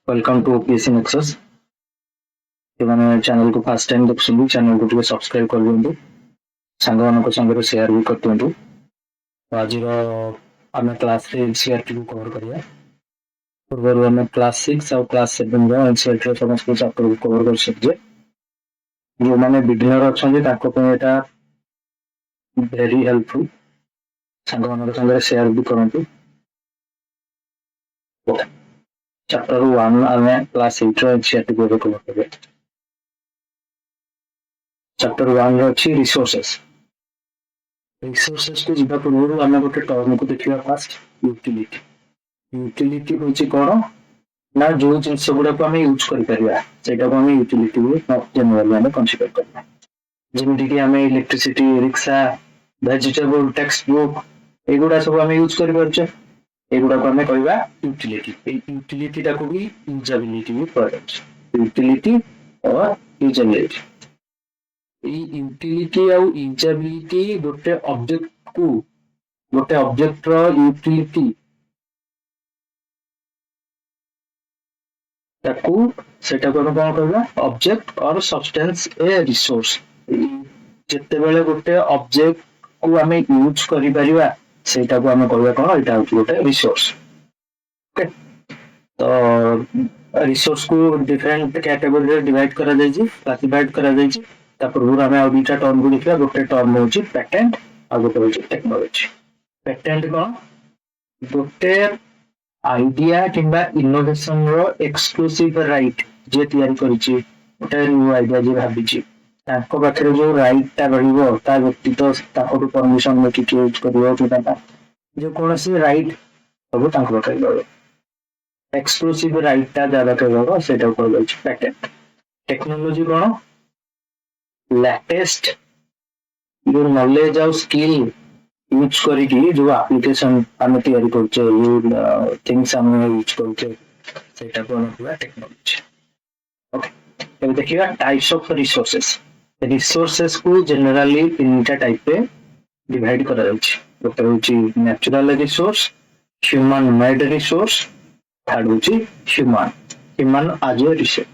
Welcome to OPSC nexus. ସେମାନେ channel କୁ first time ଦେଖୁଛନ୍ତି, ଚ୍ୟାନେଲ କୁ ଟିକେ ସବସ୍କ୍ରାଇବ କରିଦିଅନ୍ତୁ, ସାଙ୍ଗମାନଙ୍କ ସାଙ୍ଗରେ ସେୟାର ବି କରିଦିଅନ୍ତୁ। ଆଜିର ଆମେ କ୍ଲାସ ରେ ଏନସିଆରଟି କୁ କଭର କରିବା। ପୂର୍ବରୁ ଆମେ କ୍ଲାସ 6 ଆଉ କ୍ଲାସ 7 ର ଏନସିଆରଟି ର ସମସ୍ତ ଚାପ୍ଟର କୁ କଭର କରିସାରିଛେ। ଯେଉଁମାନେ ବିଗିନର ଅଛନ୍ତି ତାଙ୍କ ପାଇଁ ଏଟା ଭେରି ହେଲ୍ପଫୁଲ। ସାଙ୍ଗମାନଙ୍କ ସାଙ୍ଗରେ ସେୟାର ବି କରନ୍ତୁ। ଚାପ୍ଟର 1 ଆମେ କ୍ଲାସ 8 ର ଏନସିଆରଟି କୁ ଏବେ କଭର କରିବା। ଚାପ୍ଟର 1 ରେ ଅଛି ରିସୋର୍ସେସ୍। ରିସୋର୍ସେସ୍ କୁ ଯିବା ପୂର୍ବରୁ ଆମେ ଗୋଟେ ଟର୍ମକୁ ଦେଖିବା ଫାଷ୍ଟ, ୟୁଟିଲିଟି। ୟୁଟିଲିଟି ହେଉଛି କ'ଣ ନା ଯୋଉ ଜିନିଷ ଗୁଡାକୁ ଆମେ ୟୁଜ କରିପାରିବା ସେଇଟାକୁ ଆମେ ୟୁଟିଲିଟି ଜେନେରାଲି ଆମେ କନସିଡର କରିବା। ଯେମିତିକି ଆମେ electricity, rickshaw, vegetable, text book ଏଗୁଡା ସବୁ ଆମେ ୟୁଜ କରିପାରୁଛେ। ଏଗୁଡାକୁ ଆମେ କହିବା ୟୁଟିଲିଟି। ଏଇ ୟୁଟିଲିଟି ଟାକୁ ବି ୟୁଜାବିଲିଟି ବି କୁହାଯାଉଛି। ୟୁଟିଲିଟି ଅର ୟୁଜାବିଲିଟି। ଏଇ ୟୁଟିଲିଟି ଆଉ ୟୁଜାବିଲିଟି ଗୋଟେ ଅବଜେକ୍ଟର ୟୁଟିଲିଟି ସେଟାକୁ ଆମେ କ'ଣ କହିବା, ଅବଜେକ୍ଟ ଅର ସବଷ୍ଟାନ୍ସ ଏ ରିସୋର୍ସ। ଯେତେବେଳେ ଗୋଟେ ଅବଜେକ୍ଟ କୁ ଆମେ ୟୁଜ କରିପାରିବା ସେଇଟାକୁ ଆମେ କହିବା କ'ଣ, ଏଇଟା ହଉଛି ଗୋଟେ ରିସୋର୍ସ। ତ ରିସୋର୍ସ କୁ ଡିଫରେଣ୍ଟ କ୍ୟାଟେଗୋରୀରେ ଡିଭାଇଡ କରାଯାଇଛି, କ୍ଲାସିଫାଇଡ କରାଯାଇଛି। ତା ପୂର୍ବରୁ ଆମେ ଆଉ ଦୁଇଟା ଟର୍ମକୁ ଦେଖିବା। ଗୋଟେ ଟର୍ମ ହଉଛି ପ୍ୟାଟେଣ୍ଟ ଆଉ ଗୋଟେ ହଉଛି ଟେକ୍ନୋଲୋଜି। ପ୍ୟାଟେଣ୍ଟ କ'ଣ, ଗୋଟେ ଆଇଡିଆ କିମ୍ବା ଇନୋଭେସନ ର ଏକ୍ସକ୍ଲୁସିଭ ରାଇଟ୍ ଯିଏ ତିଆରି କରିଛି, ଗୋଟେ ନ୍ୟୁ ଆଇଡିଆ ଯିଏ ଭାବିଛି, ତାଙ୍କ ପାଖରେ ଯୋଉ ରାଇଟ୍ ଟା ରହିବ, ତା ବ୍ୟତୀତ ତାଙ୍କଠୁ ପରମିଶନ ନେଇକି କିଏ ୟୁଜ କରିବ କି ଯେକୌଣସି ରାଇଟ୍ ସବୁ ତାଙ୍କ ପାଖରେ ରହିବ। ଏକ୍ସକ୍ଲୁସିଭ ରାଇଟ୍ ଟା ଯାହା ପାଖରେ ରହିବ ସେଇଟାକୁ କୁହାଯାଉଛି ପ୍ୟାଟେଣ୍ଟ। ଟେକ୍ନୋଲୋଜି କ'ଣ, ଲାଟେଷ୍ଟ ଯୋଉ ନଲେଜ ଆଉ ସ୍କିଲ୍ ୟୁଜ କରିକି ଯୋଉ ଆପ୍ଲିକେସନ ଆମେ ତିଆରି କରୁଛେ, ଥିଙ୍ଗସ ଆମେ ୟୁଜ କରୁଛେ, ସେଇଟାକୁ ଆମେ କହିବା ଟେକ୍ନୋଲୋଜି। ଓକେ, ଏବେ ଦେଖିବା ଟାଇପ୍ସ ଅଫ ରିସୋର୍ସେସ୍। ରିସୋର୍ସେସ୍ କୁ ଜେନେରାଲି ତିନିଟା ଟାଇପରେ ଡିଭାଇଡ କରାଯାଉଛି। ଗୋଟେ ହଉଛି natural resource, human made resource, third ହଉଛି human as a resource.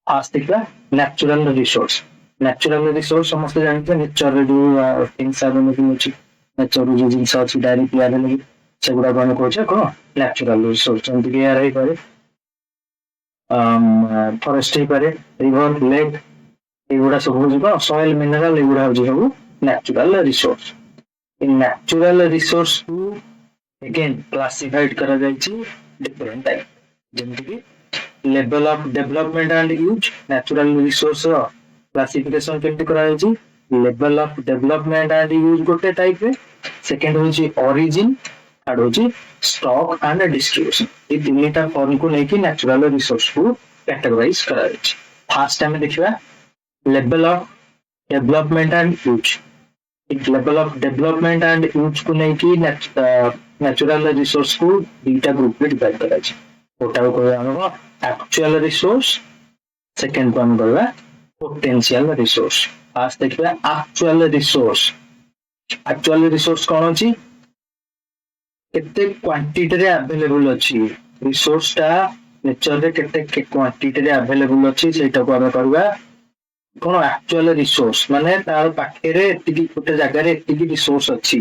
First ଦେଖିବା ନ୍ୟାଚୁରାଲ ରିସୋର୍ସ। ନ୍ୟାଚୁରାଲ ରିସୋର୍ସ ସମସ୍ତେ ଜାଣିଥିବେ, ନେଚରରେ ଯୋଉ ଥିଙ୍ଗସ ଆଭେଲେବୁଲ ଅଛି, ନେଚରରୁ ଯୋଉ ଜିନିଷ ଅଛି ଡାଇରେକ୍ଟଲି ଆଭେଲେବୁଲ, ସେଗୁଡାକୁ ଆମେ କହୁଛେ କ'ଣ, ନ୍ୟାଚୁରାଲ ରିସୋର୍ସ। ଯେମିତିକି ଏୟାର ହେଇପାରେ, ଫରେଷ୍ଟ ହେଇପାରେ, ରିଭର, ଲେକ୍, ଏଗୁଡା ସବୁ ହଉଛି କ'ଣ, ସଏଲ, ମିନେରାଲ, ଏଗୁଡା ହଉଛି ସବୁ ନ୍ୟାଚୁରାଲ ରିସୋର୍ସ। ଏ ନ୍ୟାଚୁରାଲ ରିସୋର୍ସ କୁ again classified କରାଯାଇଛି different type। ଯେମିତିକି level of development and use, natural resource ର classification କେମିତି କରାଯାଇଛି, level of development and use ଗୋଟେ type ରେ, second ହଉଛି origin, third ହଉଛି stock and distribution। এই ତିନିଟା ଫର୍ମ କୁ ନେଇକି natural resource କୁ categorize କରାଯାଇଛି। ଫାର୍ଷ୍ଟ ଆମେ ଦେଖିବା level of development and use। level of development and use को लेके natural resource को दीटा ग्रुप में डिवाइड कराଯାଇଛି। गोटाକୁ କହିବା ଆମର actual resource, second को ଆମେ କହିବା potential resource। ଫାର୍ଷ୍ଟ ଦେଖିବା actual resource। actual resource କ'ଣ ଅଛି, କେତେ କ୍ୱାଣ୍ଟିଟିରେ ଆଭେଲେବୁଲ ଅଛି, ରିସୋର୍ସ ଟା ନେଚରରେ କେତେ କ୍ୱାଣ୍ଟିଟିରେ ଆଭେଲେବୁଲ ଅଛି, ସେଇଟାକୁ ଆମେ କହିବା କ'ଣ, ଆକ୍ଚୁଆଲ ରିସୋର୍ସ। ମାନେ ତାର ପାଖରେ ଏତିକି, ଗୋଟେ ଜାଗାରେ ଏତିକି ରିସୋର୍ସ ଅଛି,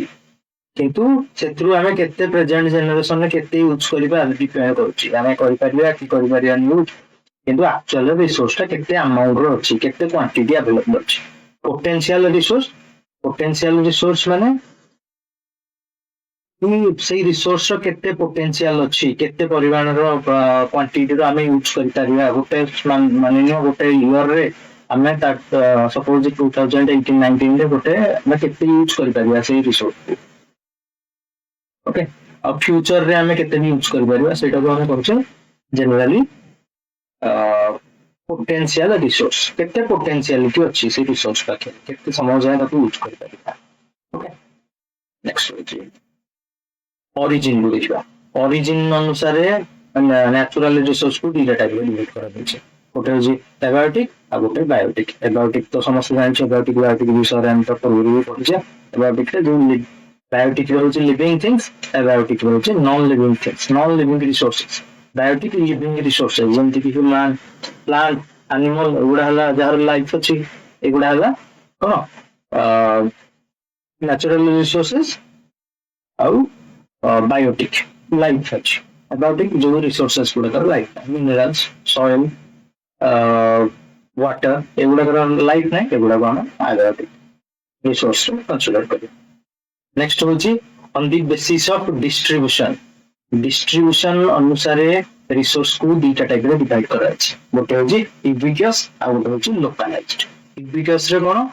କିନ୍ତୁ ସେଥିରୁ ଆମେ କେତେ ପ୍ରେଜେଣ୍ଟ ଜେନେରେସନରେ କେତେ ୟୁଜ କରିବା ଡିପେଣ୍ଡ କରୁଛି। ଆମେ କରିପାରିବା କି କରିପାରିବାନି ୟୁଜ, କିନ୍ତୁ ଆକ୍ଚୁଆଲ ରିସୋର୍ସ ଟା କେତେ ଆମାଉଣ୍ଟର ଅଛି, କେତେ କ୍ୱାଣ୍ଟିଟି ଆଭେଲେବୁଲ ଅଛି। ପୋଟେନ୍ସିଆଲ ରିସୋର୍ସ ମାନେ ସେଇ ରିସୋର୍ସ ର କେତେ ପୋଟେନ୍ସିଆଲ ଅଛି, କେତେ ପରିମାଣର କ୍ୱାଣ୍ଟିଟିର ଆମେ ୟୁଜ କରିପାରିବା। ଗୋଟେ ମାନିନିଅ ଗୋଟେ ଇୟରରେ ଆମେ ସପୋଜ 2018-19 ରେ ଗୋଟେ ଆମେ କେତେ ୟୁଜ କରିପାରିବା ସେଇ ରିସୋର୍ସକୁ। ଓକେ, ଆଉ ଫ୍ୟୁଚରରେ ଆମେ କେତେ ବି ୟୁଜ କରିପାରିବା ସେଇଟାକୁ ଆମେ କହୁଛେ ଜେନେରାଲି ପୋଟେନ୍ସିଆଲ ରିସୋର୍ସ। କେତେ ପୋଟେନ୍ସିଆଲିଟି ଅଛି ସେଇ ରିସୋର୍ସ ପାଖରେ, କେତେ ସମୟ ଯାଏ ତାକୁ ୟୁଜ କରିପାରିବା। ଓକେ, ନେକ୍ସଟ ହଉଛି ଅରିଜିନ କୁ ଦେଖିବା। ଅରିଜିନ ଅନୁସାରେ ନ୍ୟାଚୁରାଲ ରିସୋର୍ସ କୁ ଦିଟା ଟାଇପରେ ଡିଭାଇଡ କରାଯାଇଛି। ଗୋଟେ ହଉଛି ଏବାୟୋଟିକ ଆଉ ଗୋଟେ ବାୟୋଟିକ। ଏବାୟୋଟିକ ତ ସମସ୍ତେ ଜାଣିଛୁ, ଏବାୟୋଟିକ ବିଷୟରେ ଆମେ ତ ପୂର୍ବରୁ ବି ପଢିଛେ। ଏବାୟୋଟିକରେ ଯୋଉ ବାୟୋଟିକ ହଉଛି ଲିଭିଂ ଥିଙ୍ଗସ, ଏବାୟୋଟିକ ହଉଛି non living things, non living resources. Biotic living resources जेमति कि ह्यूमन प्लांट एनिमल एगुड़ा हला जहार लाइफ अछि एगुड़ा हला कोन नेचुरल रिसोर्सेस आउ बायोटिक लाइफ अछि बायोटिक जो रिसोर्सेस गुड़ा लाइफ मिनरल्स सॉइल वाटर एगुड़ा लाइफ नहीं एगुड़ा को हम बायोटिक रिसोर्स कंसीडर करियो नेक्स्ट होची on the basis of distribution अनुसार रिसोर्स को दीटा टाइप रे डिवाइड करा अछि गोटे होची यूबिक्वस आ गोटे होची लोकलाइज्ड यूबिक्वस रे कोन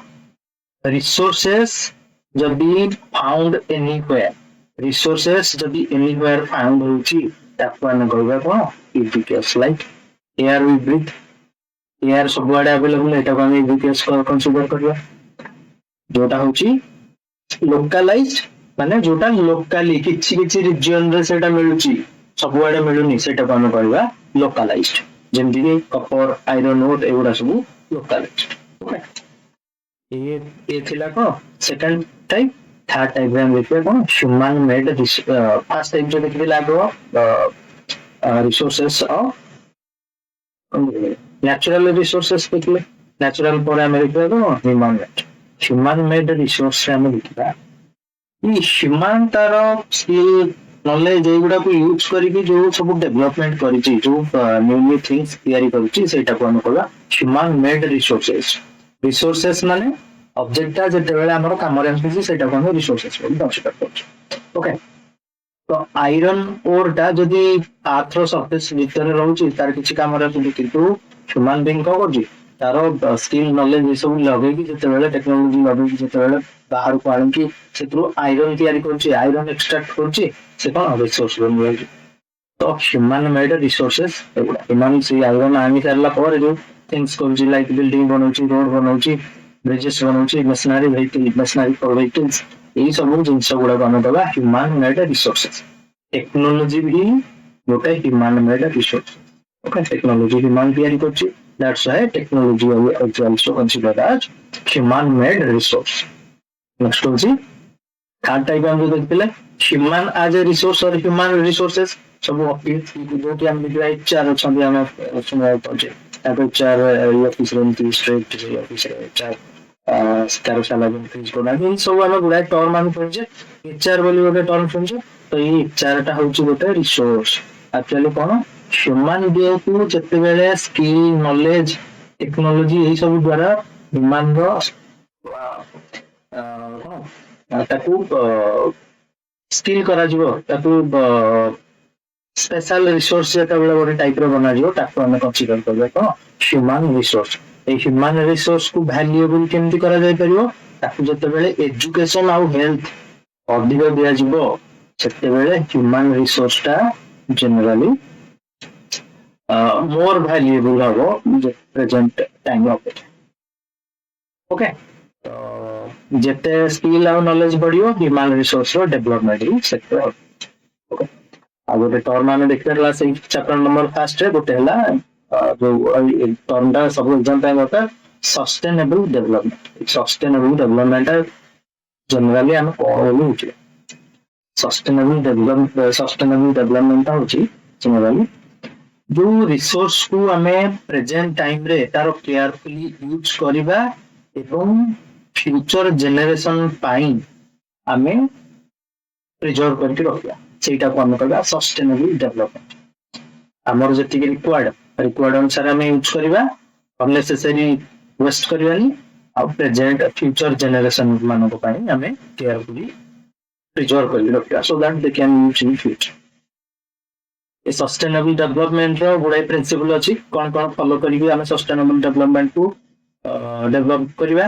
रिसोर्सेस जब बी फाउंड एनीवेयर रिसोर्सेस जब बी एनीवेयर फाउंड होची ताको हम कहबा कोन ubiquitous like air we breathe air सब आडे अवेलेबल एटा को हम यूबिक्वस कंसीडर करबा जोटा होची लोकलाइज्ड माने जोटा लोकली किछि किछि रीजन रे सेटा मिलुची सब आडे मिलुनी सेटा को हम कहबा लोकलाइज्ड जेमति कि कॉपर आयरन ओर एगुडा सब लोकलाइज्ड ओके ये थिला को सेकंड टाइप थर्ड टाइप में देखिए कोन ह्यूमन मेड फर्स्ट टाइप जो देखिए लागो रिसोर्सेस ऑफ नेचुरल रिसोर्सेस देखिए नेचुरल पर अमेरिका को ह्यूमन मेड रिसोर्स रे हम देखिबा ये ह्यूमन तार स्किल नॉलेज एगुडा को यूज करके जो सब डेवलपमेंट करिछि जो न्यू न्यू थिंग्स तैयारी करिछि सेटा को हम कहबा ह्यूमन मेड रिसोर्सेस रिसोर्सेस माने ऑब्जेक्ट ता जेते बेले हमर काम रे आसी सेटा को हम रिसोर्सेस बोली कंसीडर करछ ओके तो आयरन ओर ता जदी अर्थ रो सरफेस भीतर रहउछि तार किछि काम रे आसी किंतु ह्यूमन बीइंग को करछि तार स्किल नॉलेज ये सब लगे कि जेते बेले टेक्नोलॉजी लगे कि जेते बेले बाहर को आन कि सेतरो आयरन तैयारी करछि आयरन एक्सट्रैक्ट करछि से कोन रिसोर्स बन तो ह्यूमन मेड रिसोर्सेस ह्यूमन से आयरन आनी करला पर जो थिंग्स करछि लाइक बिल्डिंग बनौछि रोड बनौछि ब्रिजेस बनौछि machinery vehicle machinery for vehicles ये सब जिंस गुडा को हम कहबा ह्यूमन मेड रिसोर्सेस टेक्नोलॉजी भी गोटे human made resource okay technology human तैयारी करछि that's why technology is also considered as human made resource next होछि थर्ड टाइप हम जो देखले ह्यूमन एज ए रिसोर्स और ह्यूमन रिसोर्सेस सब ऑफिस जो कि हम दिखाई चार छंदी हम सुना पहुंचे अब चार ऑफिस रे स्ट्रेट ऑफिस रे चार तार साला फिनिश कोना इन सब हम गुडा टर्म हम पहुंचे एचआर बोली गोटे टर्म पहुंचे तो ये एचआर टा होछि गोटे रिसोर्स एक्चुअली कोन ह्यूमन बीइंग को जते बेले स्किल नॉलेज टेक्नोलॉजी यही सब द्वारा ह्यूमन रो ताकू स्किल करा जिवो ताकू स्पेशल रिसोर्स जका बेले गोटे टाइप रो बना जिवो ताकू हम कंसीडर करबे को human resource a human resource को वैल्यूएबल केमति करा जाय परियो ताकू जते बेले एजुकेशन आउ हेल्थ अधिक दिया जिवो सेते बेले ह्यूमन रिसोर्स टा generally more valuable habo present time of it okay jete skill और knowledge बढ़ियो human resource रो development री sector okay आगो रे टर्म माने देखला से चैप्टर नंबर फर्स्ट रे गोटे हला जो टर्म दा सब एग्जाम टाइम होता सस्टेनेबल डेवलपमेंट जनरली हम कोन होछि सस्टेनेबल डेवलपमेंट होछि जनरली जो रिसोर्स को हमें प्रेजेंट टाइम रे तार केयरफुली यूज करिबा एवं फ्यूचर जनरेशन पाई हमें प्रिजर्व करके रखिया सेटा को हम कहबा सस्टेनेबल डेवलपमेंट हमर जति रिक्वायर्ड अनुसार हमें यूज करिबा अननेसेसरी वेस्ट करिवानी आ प्रेजेंट फ्यूचर जनरेशन मानको पाई हमें केयरफुली प्रिजर्व करके रखिया so that they can use in future a sustainable development रो गुडा प्रिंसिपल अछि कोन कोन फॉलो करिबी हमें सस्टेनेबल डेवलपमेंट को डेवलप करिबा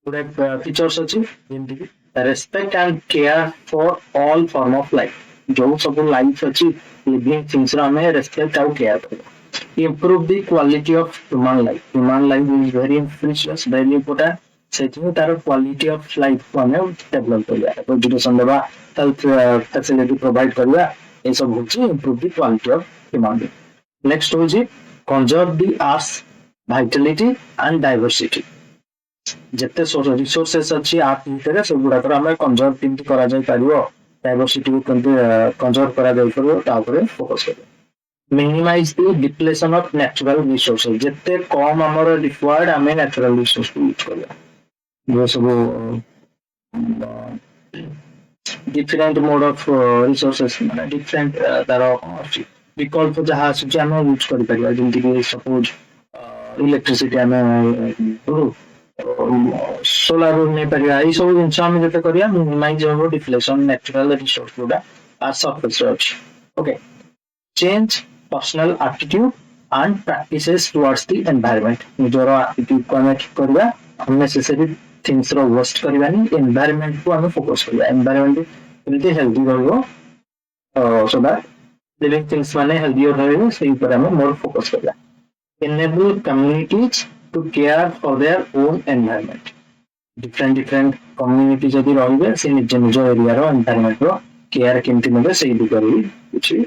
गुडा फीचर्स अछि जेंति कि respect and care for all form of life जो सब लाइफ अछि लिविंग थिंग्स रो हमें रेस्पेक्ट और केयर करिबा improve the quality of human life is very precious very important सेति तार क्वालिटी ऑफ लाइफ को हमें डेवलप करिबा एजुकेशन देबा हेल्थ फैसिलिटी प्रोवाइड करिबा ये सब होची improve the quality of human being next होची conserve the earth vitality and diversity जते रिसोर्सेस अछि अर्थ भीतर सब गुडा कर हम कंजर्व केमति करा जाय परियो डाइवर्सिटी को कंजर्व करा जाय परियो ता ऊपर फोकस करियो minimize the depletion of natural resources ଯେତେ କମ ଆମର required ଆମେ natural resource କୁ use କରିବା जो ସବୁ different mode of resources ମାନେ different ତାର ବିକଳ୍ପ ଯାହା ଆସୁଛି ଆମେ ୟୁଜ କରିପାରିବା ଯେମିତି କି ସପୋଜ ଇଲେକ୍ଟ୍ରିସିଟି ଆମେ सोलार ନେଇପାରିବା ଏଇ ସବୁ ଜିନିଷ ଆମେ ଯେତେ କରିବା ମିନିମାଇଜ ହେବ ଡିଫ୍ଲେସନ ନ୍ୟାଚୁରାଲ ରିସୋର୍ସ ଗୁଡା ଆର୍ ସରଫେସ ରେ ଅଛି okay change personal attitude and practices towards the environment निजर आटिट्यूड को हमें ठीक करबा अननेसेसरी थिंग्स रो वेस्ट करबानी एनवायरनमेंट को हमें फोकस करबा एनवायरनमेंट केमती हेल्दी रहबो सो दैट लिविंग थिंग्स माने हेल्दी रहबो सेही पर हमें मोर फोकस करबा enable communities to care for their own environment different community जदि रहिबे से निज निज एरिया रो एनवायरनमेंट रो केयर केमती नेबे सेही दिगरी किछि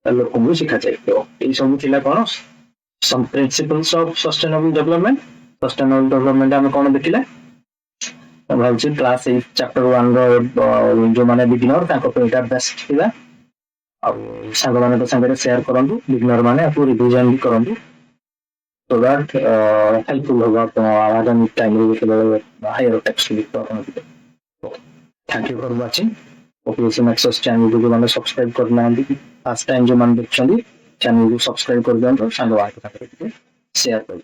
ଲୋକଙ୍କୁ ଶିଖାଯାଇଥିବ ଏଇ ସବୁ ଥିଲା କଣ some principles of sustainable development ଆମେ କଣ ଦେଖିଲେ ଭାବୁଛି କ୍ଲାସ 8 ଚାପ୍ଟର 1 ର ଯୋଉମାନେ ବିଗିନର ତାଙ୍କ ପାଇଁ ଏଟା ବେଷ୍ଟ ଥିଲା ଆଉ ସାଙ୍ଗମାନଙ୍କ ସାଙ୍ଗରେ ସେୟାର କରନ୍ତୁ ବିଗିନର ମାନେ ଆକୁ ରିଭିଜନ ବି କରନ୍ତୁ so that helpful होगा ଆପଣ ଆଗାମୀ ଟାଇମରେ ଯେତେବେଳେ ହାୟର ଟେକ୍ସଟ ଲିଖତ ଆପଣ thank you for watching operation access channel को जो सब्सक्राइब करना फर्स्ट टाइम जो देखते चैनल को सब्सक्राइब कर दिखाते शेयर कर